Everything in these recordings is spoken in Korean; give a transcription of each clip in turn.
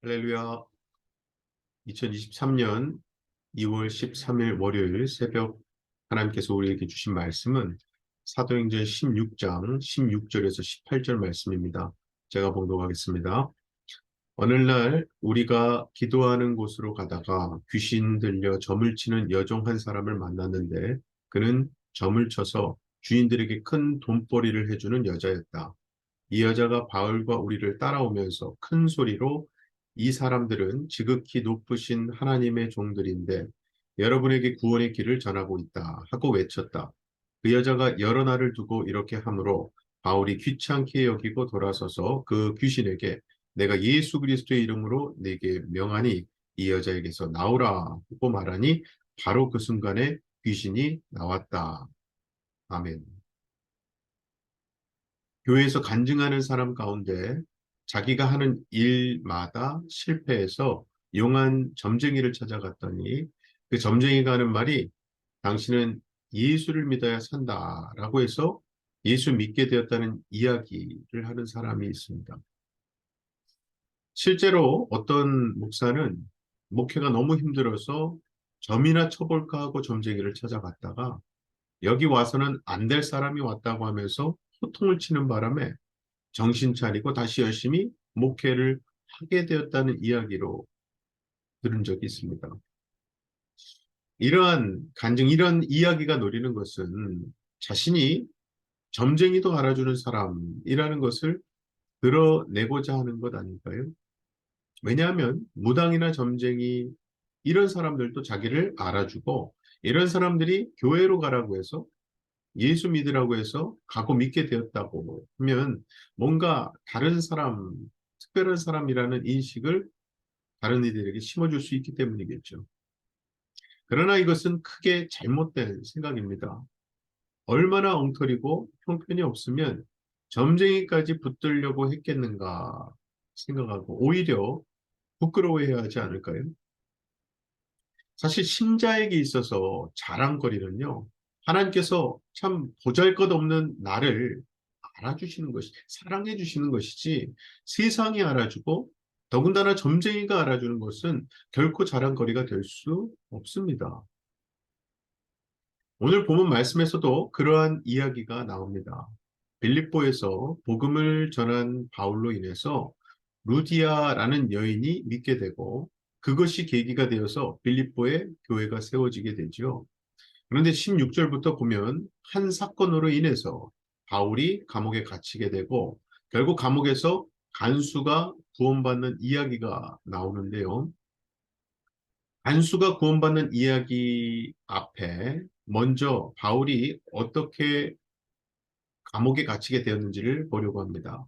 할렐루야. 2023년 2월 13일 월요일 새벽 하나님께서 우리에게 주신 말씀은 사도행전 16장 16절에서 18절 말씀입니다. 제가 봉독하겠습니다. 어느 날 우리가 기도하는 곳으로 가다가 귀신 들려 점을 치는 여종 한 사람을 만났는데 그는 점을 쳐서 주인들에게 큰 돈벌이를 해주는 여자였다. 이 여자가 바울과 우리를 따라오면서 큰 소리로 이 사람들은 지극히 높으신 하나님의 종들인데 여러분에게 구원의 길을 전하고 있다 하고 외쳤다. 그 여자가 여러 날을 두고 이렇게 하므로 바울이 귀찮게 여기고 돌아서서 그 귀신에게 내가 예수 그리스도의 이름으로 네게 명하니 이 여자에게서 나오라 하고 말하니 바로 그 순간에 귀신이 나왔다. 아멘. 교회에서 간증하는 사람 가운데 자기가 하는 일마다 실패해서 용한 점쟁이를 찾아갔더니 그 점쟁이가 하는 말이 당신은 예수를 믿어야 산다라고 해서 예수 믿게 되었다는 이야기를 하는 사람이 있습니다. 실제로 어떤 목사는 목회가 너무 힘들어서 점이나 쳐볼까 하고 점쟁이를 찾아갔다가 여기 와서는 안 될 사람이 왔다고 하면서 호통을 치는 바람에 정신 차리고 다시 열심히 목회를 하게 되었다는 이야기로 들은 적이 있습니다. 이러한 간증, 이런 이야기가 노리는 것은 자신이 점쟁이도 알아주는 사람이라는 것을 드러내고자 하는 것 아닐까요? 왜냐하면 무당이나 점쟁이 이런 사람들도 자기를 알아주고 이런 사람들이 교회로 가라고 해서 예수 믿으라고 해서 가고 믿게 되었다고 하면 뭔가 다른 사람, 특별한 사람이라는 인식을 다른 이들에게 심어줄 수 있기 때문이겠죠. 그러나 이것은 크게 잘못된 생각입니다. 얼마나 엉터리고 형편이 없으면 점쟁이까지 붙들려고 했겠는가 생각하고 오히려 부끄러워해야 하지 않을까요? 사실 신자에게 있어서 자랑거리는요. 하나님께서 참 보잘것없는 나를 알아주시는 것이, 사랑해 주시는 것이지 세상이 알아주고 더군다나 점쟁이가 알아주는 것은 결코 자랑거리가 될 수 없습니다. 오늘 본문 말씀에서도 그러한 이야기가 나옵니다. 빌립보에서 복음을 전한 바울로 인해서 루디아라는 여인이 믿게 되고 그것이 계기가 되어서 빌립보에 교회가 세워지게 되죠. 그런데 16절부터 보면 한 사건으로 인해서 바울이 감옥에 갇히게 되고 결국 감옥에서 간수가 구원받는 이야기가 나오는데요. 간수가 구원받는 이야기 앞에 먼저 바울이 어떻게 감옥에 갇히게 되었는지를 보려고 합니다.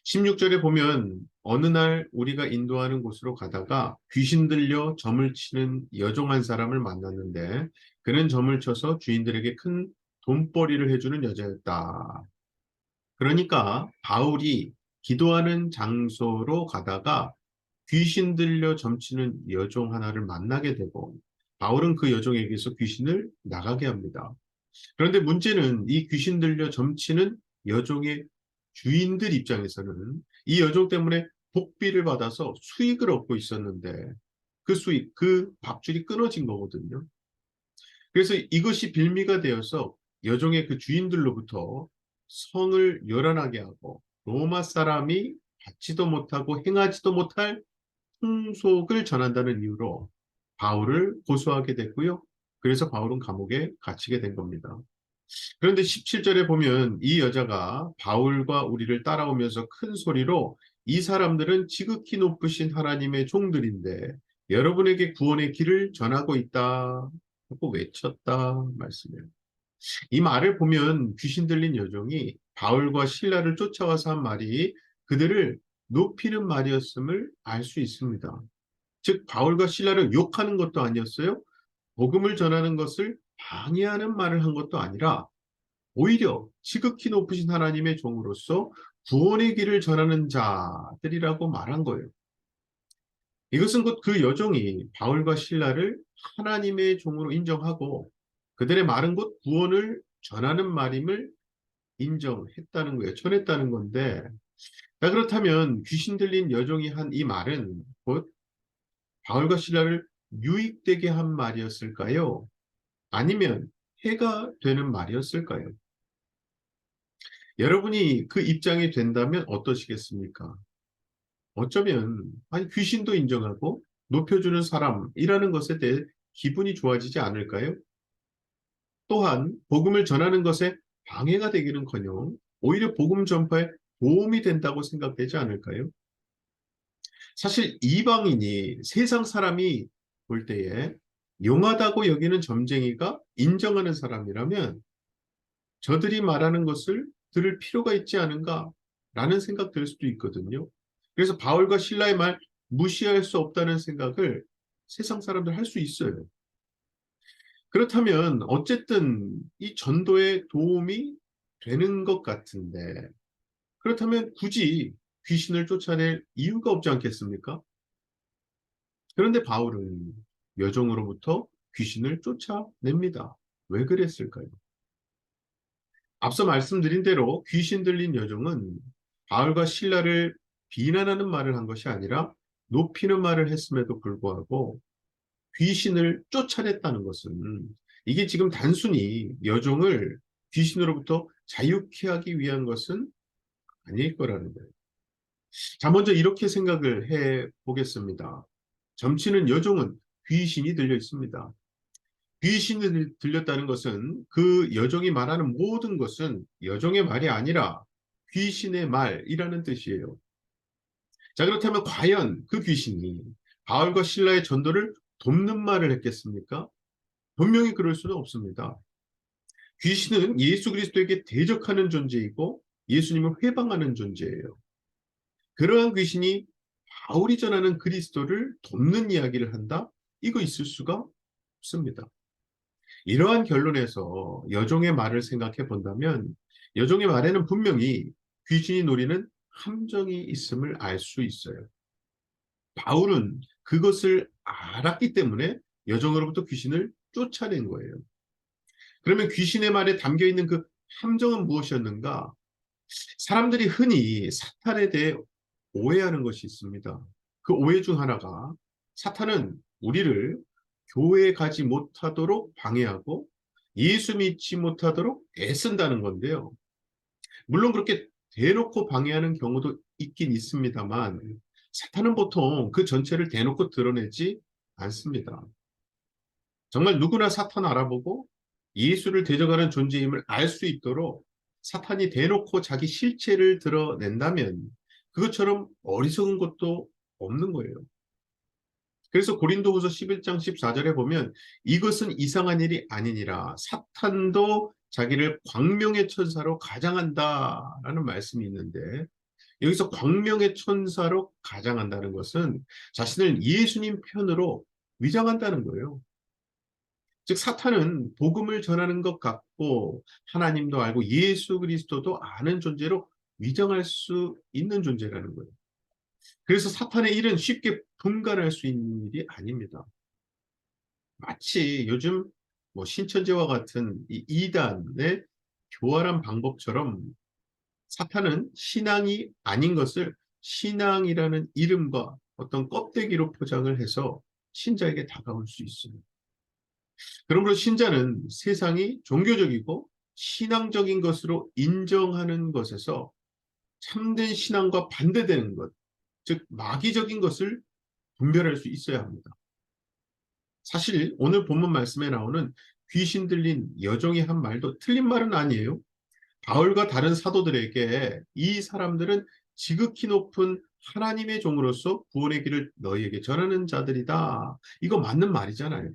16절에 보면 어느 날 우리가 인도하는 곳으로 가다가 귀신 들려 점을 치는 여종 한 사람을 만났는데 그는 점을 쳐서 주인들에게 큰 돈벌이를 해주는 여자였다. 그러니까 바울이 기도하는 장소로 가다가 귀신 들려 점치는 여종 하나를 만나게 되고 바울은 그 여종에게서 귀신을 나가게 합니다. 그런데 문제는 이 귀신 들려 점치는 여종의 주인들 입장에서는 이 여종 때문에 복비를 받아서 수익을 얻고 있었는데 그 수익, 그 밥줄이 끊어진 거거든요. 그래서 이것이 빌미가 되어서 여종의 그 주인들로부터 성을 요란하게 하고 로마 사람이 받지도 못하고 행하지도 못할 풍속을 전한다는 이유로 바울을 고소하게 됐고요. 그래서 바울은 감옥에 갇히게 된 겁니다. 그런데 17절에 보면 이 여자가 바울과 우리를 따라오면서 큰 소리로 이 사람들은 지극히 높으신 하나님의 종들인데 여러분에게 구원의 길을 전하고 있다 하고 외쳤다 말씀해요. 이 말을 보면 귀신 들린 여종이 바울과 신라를 쫓아와서 한 말이 그들을 높이는 말이었음을 알 수 있습니다. 즉 바울과 신라를 욕하는 것도 아니었어요. 복음을 전하는 것을 방해하는 말을 한 것도 아니라 오히려 지극히 높으신 하나님의 종으로서 구원의 길을 전하는 자들이라고 말한 거예요. 이것은 곧 그 여종이 바울과 신라를 하나님의 종으로 인정하고 그들의 말은 곧 구원을 전하는 말임을 인정했다는 거예요. 전했다는 건데 자, 그렇다면 귀신 들린 여종이 한 이 말은 곧 바울과 실라를 유익되게 한 말이었을까요? 아니면 해가 되는 말이었을까요? 여러분이 그 입장이 된다면 어떠시겠습니까? 어쩌면 아니 귀신도 인정하고 높여주는 사람이라는 것에 대해 기분이 좋아지지 않을까요? 또한 복음을 전하는 것에 방해가 되기는커녕 오히려 복음 전파에 도움이 된다고 생각되지 않을까요? 사실 이방인이 세상 사람이 볼 때에 용하다고 여기는 점쟁이가 인정하는 사람이라면 저들이 말하는 것을 들을 필요가 있지 않은가라는 생각 들 수도 있거든요. 그래서 바울과 실라의 말 무시할 수 없다는 생각을 세상 사람들 할 수 있어요. 그렇다면 어쨌든 이 전도에 도움이 되는 것 같은데 그렇다면 굳이 귀신을 쫓아낼 이유가 없지 않겠습니까? 그런데 바울은 여종으로부터 귀신을 쫓아냅니다. 왜 그랬을까요? 앞서 말씀드린 대로 귀신 들린 여종은 바울과 실라를 비난하는 말을 한 것이 아니라 높이는 말을 했음에도 불구하고 귀신을 쫓아냈다는 것은 이게 지금 단순히 여종을 귀신으로부터 자유케 하기 위한 것은 아닐 거라는 거예요. 자, 먼저 이렇게 생각을 해 보겠습니다. 점치는 여종은 귀신이 들려 있습니다. 귀신이 들렸다는 것은 그 여종이 말하는 모든 것은 여종의 말이 아니라 귀신의 말이라는 뜻이에요. 자, 그렇다면 과연 그 귀신이 바울과 실라의 전도를 돕는 말을 했겠습니까? 분명히 그럴 수는 없습니다. 귀신은 예수 그리스도에게 대적하는 존재이고 예수님을 회방하는 존재예요. 그러한 귀신이 바울이 전하는 그리스도를 돕는 이야기를 한다? 이거 있을 수가 없습니다. 이러한 결론에서 여종의 말을 생각해 본다면 여종의 말에는 분명히 귀신이 노리는 함정이 있음을 알 수 있어요. 바울은 그것을 알았기 때문에 여종으로부터 귀신을 쫓아낸 거예요. 그러면 귀신의 말에 담겨 있는 그 함정은 무엇이었는가? 사람들이 흔히 사탄에 대해 오해하는 것이 있습니다. 그 오해 중 하나가 사탄은 우리를 교회에 가지 못하도록 방해하고 예수 믿지 못하도록 애쓴다는 건데요. 물론 그렇게 대놓고 방해하는 경우도 있긴 있습니다만 사탄은 보통 그 전체를 대놓고 드러내지 않습니다. 정말 누구나 사탄 알아보고 예수를 대적하는 존재임을 알 수 있도록 사탄이 대놓고 자기 실체를 드러낸다면 그것처럼 어리석은 것도 없는 거예요. 그래서 고린도후서 11장 14절에 보면 이것은 이상한 일이 아니니라 사탄도 자기를 광명의 천사로 가장한다라는 말씀이 있는데 여기서 광명의 천사로 가장한다는 것은 자신을 예수님 편으로 위장한다는 거예요. 즉 사탄은 복음을 전하는 것 같고 하나님도 알고 예수 그리스도도 아는 존재로 위장할 수 있는 존재라는 거예요. 그래서 사탄의 일은 쉽게 분간할 수 있는 일이 아닙니다. 마치 요즘 뭐 신천지와 같은 이 이단의 교활한 방법처럼 사탄은 신앙이 아닌 것을 신앙이라는 이름과 어떤 껍데기로 포장을 해서 신자에게 다가올 수 있습니다. 그러므로 신자는 세상이 종교적이고 신앙적인 것으로 인정하는 것에서 참된 신앙과 반대되는 것, 즉 마귀적인 것을 분별할 수 있어야 합니다. 사실 오늘 본문 말씀에 나오는 귀신 들린 여종이 한 말도 틀린 말은 아니에요. 바울과 다른 사도들에게 이 사람들은 지극히 높은 하나님의 종으로서 구원의 길을 너희에게 전하는 자들이다. 이거 맞는 말이잖아요.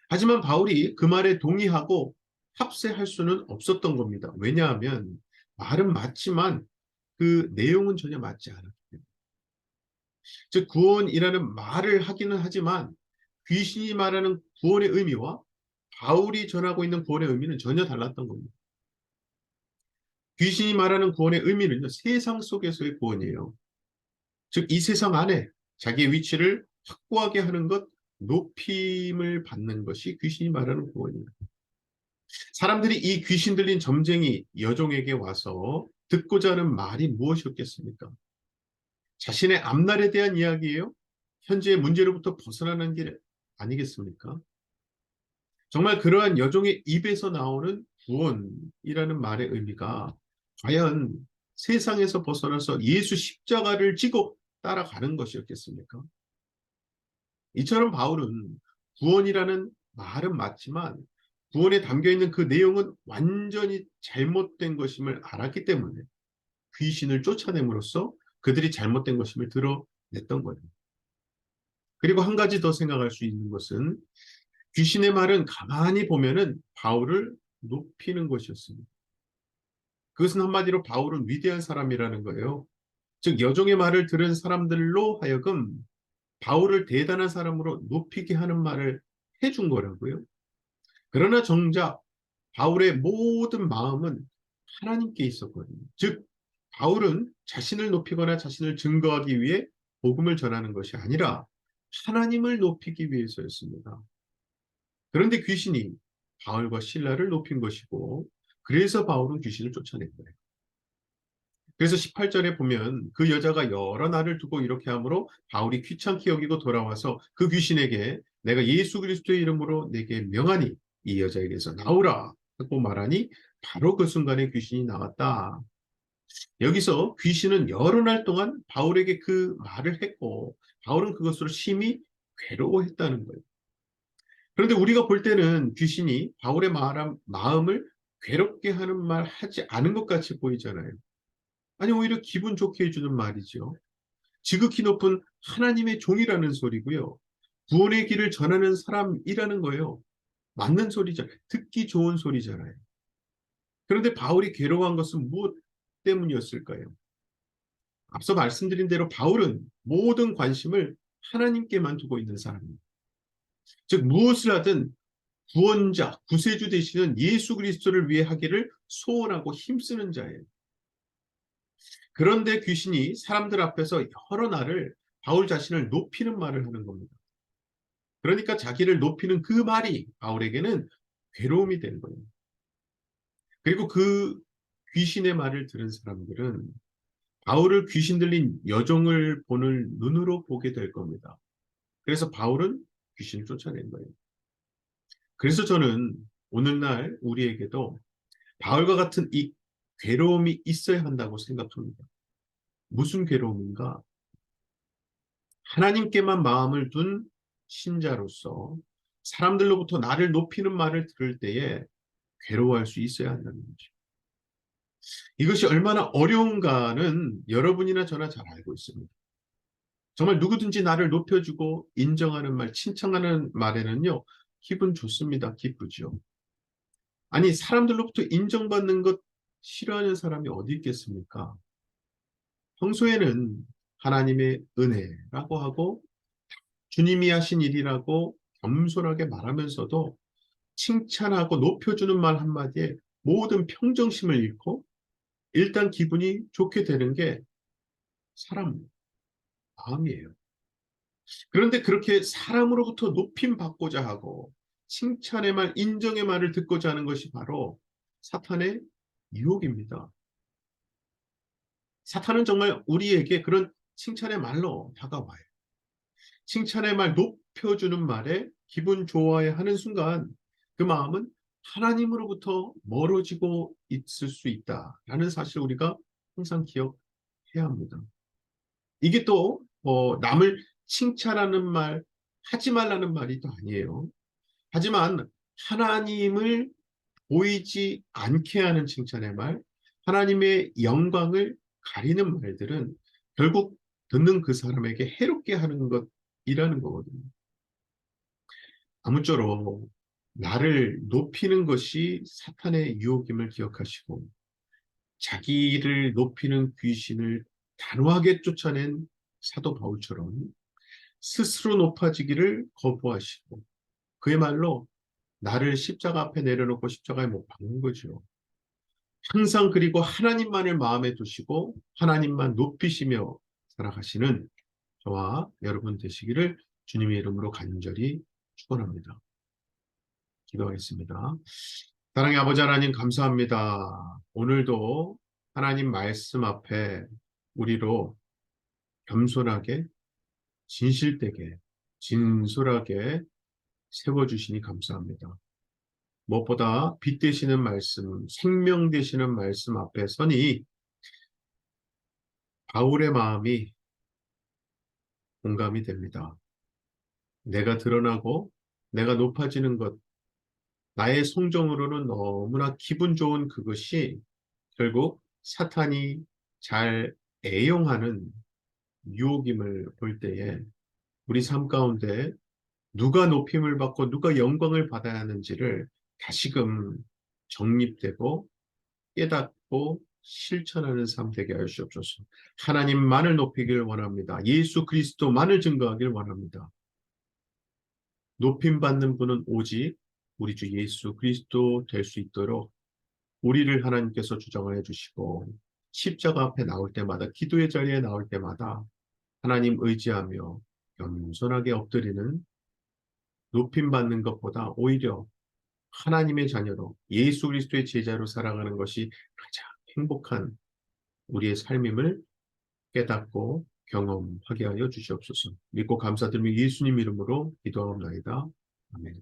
하지만 바울이 그 말에 동의하고 합세할 수는 없었던 겁니다. 왜냐하면 말은 맞지만 그 내용은 전혀 맞지 않았기 때문에. 즉 구원이라는 말을 하기는 하지만 귀신이 말하는 구원의 의미와 바울이 전하고 있는 구원의 의미는 전혀 달랐던 겁니다. 귀신이 말하는 구원의 의미는요, 세상 속에서의 구원이에요. 즉, 이 세상 안에 자기의 위치를 확고하게 하는 것, 높임을 받는 것이 귀신이 말하는 구원입니다. 사람들이 이 귀신 들린 점쟁이 여종에게 와서 듣고자 하는 말이 무엇이었겠습니까? 자신의 앞날에 대한 이야기예요? 현재의 문제로부터 벗어나는 길 아니겠습니까? 정말 그러한 여종의 입에서 나오는 구원이라는 말의 의미가 과연 세상에서 벗어나서 예수 십자가를 지고 따라가는 것이었겠습니까? 이처럼 바울은 구원이라는 말은 맞지만 구원에 담겨 있는 그 내용은 완전히 잘못된 것임을 알았기 때문에 귀신을 쫓아냄으로써 그들이 잘못된 것임을 드러냈던 거예요. 그리고 한 가지 더 생각할 수 있는 것은 귀신의 말은 가만히 보면은 바울을 높이는 것이었습니다. 그것은 한마디로 바울은 위대한 사람이라는 거예요. 즉 여종의 말을 들은 사람들로 하여금 바울을 대단한 사람으로 높이게 하는 말을 해준 거라고요. 그러나 정작 바울의 모든 마음은 하나님께 있었거든요. 즉 바울은 자신을 높이거나 자신을 증거하기 위해 복음을 전하는 것이 아니라 하나님을 높이기 위해서였습니다. 그런데 귀신이 바울과 실라를 높인 것이고 그래서 바울은 귀신을 쫓아낸 거예요. 그래서 18절에 보면 그 여자가 여러 날을 두고 이렇게 하므로 바울이 귀찮게 여기고 돌아와서 그 귀신에게 내가 예수 그리스도의 이름으로 내게 명하니 이 여자에게서 나오라 하고 말하니 바로 그 순간에 귀신이 나왔다. 여기서 귀신은 여러 날 동안 바울에게 그 말을 했고 바울은 그것으로 심히 괴로워했다는 거예요. 그런데 우리가 볼 때는 귀신이 바울의 마음을 괴롭게 하는 말 하지 않은 것 같이 보이잖아요. 아니 오히려 기분 좋게 해주는 말이죠. 지극히 높은 하나님의 종이라는 소리고요. 구원의 길을 전하는 사람이라는 거예요. 맞는 소리잖아요. 듣기 좋은 소리잖아요. 그런데 바울이 괴로워한 것은 무엇 때문이었을까요? 앞서 말씀드린 대로 바울은 모든 관심을 하나님께만 두고 있는 사람입니다. 즉 무엇을 하든 구원자, 구세주 되시는 예수 그리스도를 위해 하기를 소원하고 힘쓰는 자예요. 그런데 귀신이 사람들 앞에서 여러 날을 바울 자신을 높이는 말을 하는 겁니다. 그러니까 자기를 높이는 그 말이 바울에게는 괴로움이 되는 거예요. 그리고 그 귀신의 말을 들은 사람들은 바울을 귀신 들린 여종을 보는 눈으로 보게 될 겁니다. 그래서 바울은 귀신을 쫓아낸 거예요. 그래서 저는 오늘날 우리에게도 바울과 같은 이 괴로움이 있어야 한다고 생각합니다. 무슨 괴로움인가? 하나님께만 마음을 둔 신자로서 사람들로부터 나를 높이는 말을 들을 때에 괴로워할 수 있어야 한다는 거죠. 이것이 얼마나 어려운가는 여러분이나 저나 잘 알고 있습니다. 정말 누구든지 나를 높여주고 인정하는 말, 칭찬하는 말에는요, 기분 좋습니다. 기쁘죠. 아니, 사람들로부터 인정받는 것 싫어하는 사람이 어디 있겠습니까? 평소에는 하나님의 은혜라고 하고 주님이 하신 일이라고 겸손하게 말하면서도 칭찬하고 높여주는 말 한마디에 모든 평정심을 잃고 일단 기분이 좋게 되는 게 사람 마음이에요. 그런데 그렇게 사람으로부터 높임 받고자 하고 칭찬의 말, 인정의 말을 듣고자 하는 것이 바로 사탄의 유혹입니다. 사탄은 정말 우리에게 그런 칭찬의 말로 다가와요. 칭찬의 말, 높여주는 말에 기분 좋아해 하는 순간 그 마음은 하나님으로부터 멀어지고 있을 수 있다라는 사실을 우리가 항상 기억해야 합니다. 이게 또 남을 칭찬하는 말, 하지 말라는 말이 또 아니에요. 하지만 하나님을 보이지 않게 하는 칭찬의 말, 하나님의 영광을 가리는 말들은 결국 듣는 그 사람에게 해롭게 하는 것이라는 거거든요. 아무쪼록 나를 높이는 것이 사탄의 유혹임을 기억하시고 자기를 높이는 귀신을 단호하게 쫓아낸 사도 바울처럼 스스로 높아지기를 거부하시고 그야말로 나를 십자가 앞에 내려놓고 십자가에 못 박는 거죠. 항상 그리고 하나님만을 마음에 두시고 하나님만 높이시며 살아가시는 저와 여러분 되시기를 주님의 이름으로 간절히 축원합니다. 기도하겠습니다. 사랑의 아버지 하나님 감사합니다. 오늘도 하나님 말씀 앞에 우리로 겸손하게 진실되게, 진솔하게 세워주시니 감사합니다. 무엇보다 빛 되시는 말씀, 생명 되시는 말씀 앞에 서니 바울의 마음이 공감이 됩니다. 내가 드러나고 내가 높아지는 것, 나의 성정으로는 너무나 기분 좋은 그것이 결국 사탄이 잘 애용하는 유혹임을 볼 때에 우리 삶 가운데 누가 높임을 받고 누가 영광을 받아야 하는지를 다시금 정립되고 깨닫고 실천하는 삶 되게 하여 주옵소서. 하나님만을 높이길 원합니다. 예수 그리스도만을 증거하길 원합니다. 높임 받는 분은 오직 우리 주 예수 그리스도 될 수 있도록 우리를 하나님께서 주장하여 주시고 십자가 앞에 나올 때마다 기도의 자리에 나올 때마다 하나님 의지하며 겸손하게 엎드리는 높임 받는 것보다 오히려 하나님의 자녀로 예수 그리스도의 제자로 살아가는 것이 가장 행복한 우리의 삶임을 깨닫고 경험하게 하여 주시옵소서. 믿고 감사드리며 예수님 이름으로 기도하옵나이다. 아멘.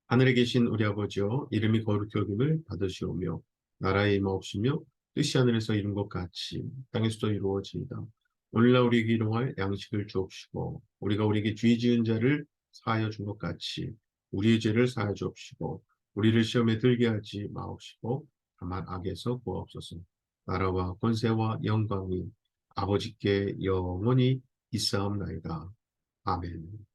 하늘에 계신 우리 아버지여, 이름이 거룩히 여김을 받으시오며 나라의 임하옵시며 뜻이 하늘에서 이룬 것 같이 땅에서도 이루어지이다. 오늘날 우리에게 일용할 양식을 주옵시고 우리가 우리에게 죄 지은 자를 사하여 준 것 같이 우리의 죄를 사하여 주옵시고 우리를 시험에 들게 하지 마옵시고 다만 악에서 구하옵소서. 나라와 권세와 영광이 아버지께 영원히 있사옵나이다. 아멘.